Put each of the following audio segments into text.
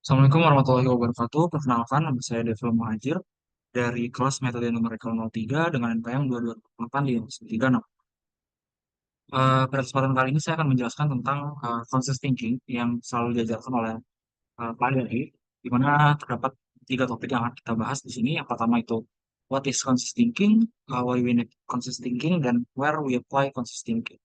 Assalamualaikum warahmatullahi wabarakatuh. Perkenalkan, nama saya Devil Muhajir dari kelas Metode Numerikal 03 dengan NPM 2288 di 36. Pada kesempatan kali ini saya akan menjelaskan tentang conscious thinking yang selalu diajarkan oleh Pak Yadi, di mana terdapat tiga topik yang akan kita bahas di sini. Yang pertama itu what is conscious thinking, why we need conscious thinking, dan where we apply conscious thinking.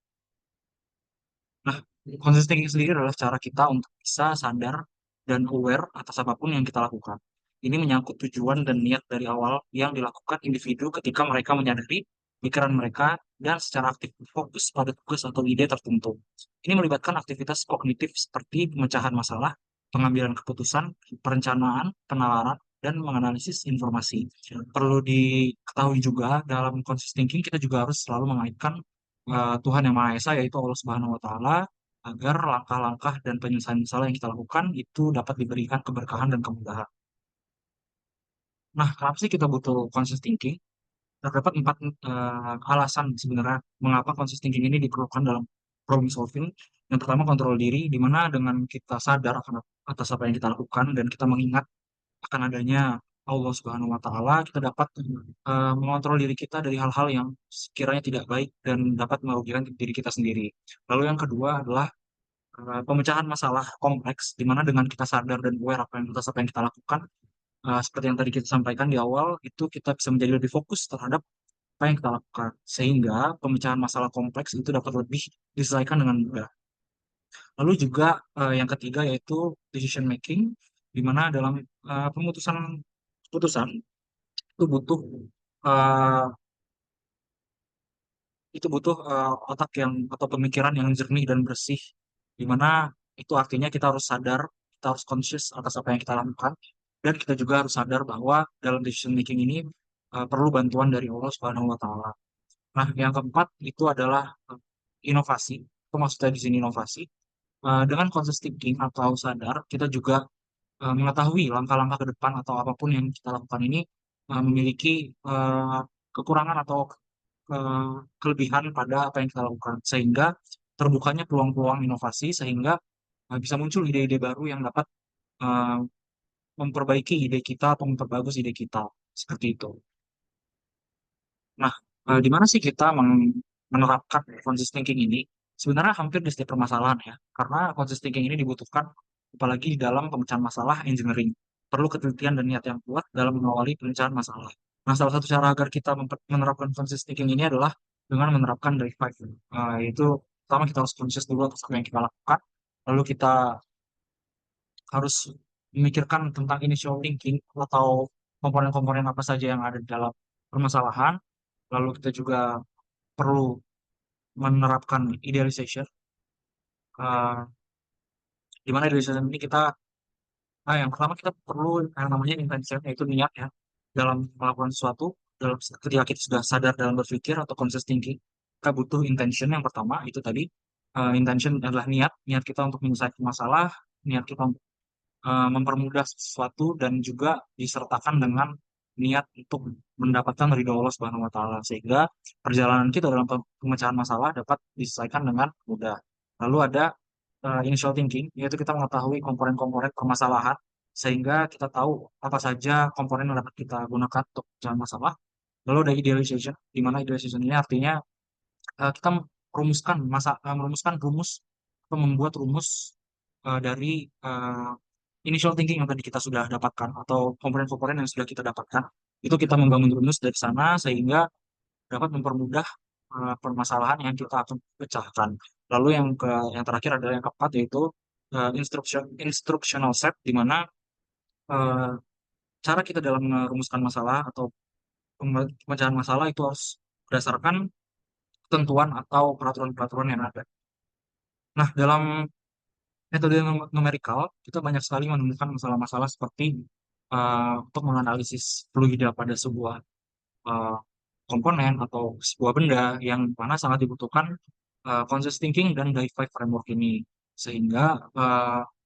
Nah, conscious thinking sendiri adalah cara kita untuk bisa sadar dan aware atas apapun yang kita lakukan. Ini menyangkut tujuan dan niat dari awal yang dilakukan individu ketika mereka menyadari pikiran mereka dan secara aktif fokus pada tugas atau ide tertentu. Ini melibatkan aktivitas kognitif seperti pemecahan masalah, pengambilan keputusan, perencanaan, penalaran, dan menganalisis informasi. Perlu diketahui juga dalam conscious thinking kita juga harus selalu mengaitkan Tuhan Yang Maha Esa yaitu Allah Subhanahu wa taala agar langkah-langkah dan penyelesaian masalah yang kita lakukan itu dapat diberikan keberkahan dan kemudahan. Nah, kenapa sih kita butuh conscious thinking? Terdapat empat alasan sebenarnya mengapa conscious thinking ini diperlukan dalam problem solving. Yang pertama, kontrol diri, di mana dengan kita sadar akan atas apa yang kita lakukan dan kita mengingat akan adanya Allah Subhanahu wa taala, kita dapat mengontrol diri kita dari hal-hal yang sekiranya tidak baik dan dapat merugikan diri kita sendiri. Lalu yang kedua adalah pemecahan masalah kompleks, di mana dengan kita sadar dan aware apa yang kita lakukan, seperti yang tadi kita sampaikan di awal, itu kita bisa menjadi lebih fokus terhadap apa yang kita lakukan, sehingga pemecahan masalah kompleks itu dapat lebih diselesaikan dengan mudah. Lalu juga yang ketiga yaitu decision making, di mana dalam pemutusan keputusan itu butuh eh, otak yang atau pemikiran yang jernih dan bersih, di mana itu artinya kita harus sadar, kita harus conscious atas apa yang kita lakukan, dan kita juga harus sadar bahwa dalam decision making ini perlu bantuan dari Allah Subhanahu wa taala. Nah, yang keempat itu adalah inovasi. Itu maksudnya di sini inovasi. Dengan conscious thinking atau sadar, kita juga mengetahui langkah-langkah ke depan atau apapun yang kita lakukan ini memiliki kekurangan atau eh, kelebihan pada apa yang kita lakukan, sehingga terbukanya peluang-peluang inovasi, sehingga bisa muncul ide-ide baru yang dapat eh, memperbaiki ide kita atau memperbagus ide kita, seperti itu. Nah, di mana sih kita menerapkan conscious thinking ini? Sebenarnya hampir di setiap permasalahan ya, karena conscious thinking ini dibutuhkan apalagi di dalam pemecahan masalah engineering. Perlu ketelitian dan niat yang kuat dalam mengawali pemecahan masalah. Nah, salah satu cara agar kita menerapkan conscious thinking ini adalah dengan menerapkan drive five. Yaitu pertama kita harus conscious dulu atas apa yang kita lakukan, lalu kita harus memikirkan tentang initial thinking atau komponen-komponen apa saja yang ada di dalam permasalahan. Lalu kita juga perlu menerapkan idealization, eh, di mana idealization ini kita, yang pertama kita perlu yang namanya intention, yaitu niat ya, dalam melakukan sesuatu, dalam ketika kita sudah sadar dalam berpikir atau conscious thinking, kita butuh intention yang pertama, itu tadi, intention adalah niat kita untuk menyelesaikan masalah, niat kita untuk mempermudah sesuatu, dan juga disertakan dengan niat untuk mendapatkan ridho Allah Subhanahu wa taala, sehingga perjalanan kita dalam pemecahan masalah dapat diselesaikan dengan mudah. Lalu ada initial thinking, yaitu kita mengetahui komponen-komponen permasalahan sehingga kita tahu apa saja komponen yang dapat kita gunakan untuk pemecahan masalah. Lalu ada idealization, di mana idealization ini artinya kita merumuskan rumus atau membuat rumus dari initial thinking yang tadi kita sudah dapatkan atau komponen-komponen yang sudah kita dapatkan. Itu kita membangun rumus dari sana sehingga dapat mempermudah permasalahan yang kita akan pecahkan. Lalu yang terakhir adalah yang keempat, yaitu instructional set, di mana eh, cara kita dalam merumuskan masalah atau pemecahan masalah itu harus berdasarkan ketentuan atau peraturan-peraturan yang ada. Nah, dalam metode numerikal, kita banyak sekali menemukan masalah-masalah seperti untuk menganalisis fluida pada sebuah eh, komponen atau sebuah benda yang mana sangat dibutuhkan conscious thinking dan die-five framework ini. Sehingga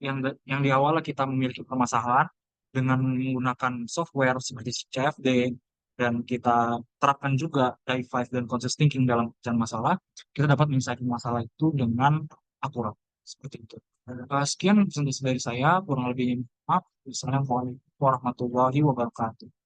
yang di awal kita memiliki permasalahan dengan menggunakan software seperti CFD, dan kita terapkan juga die-five dan conscious thinking dalam pecahan masalah, kita dapat menyelesaikan masalah itu dengan akurat. seperti itu. Sekian presentasi dari saya, kurang lebihnya maaf. Wassalamualaikum warahmatullahi wabarakatuh.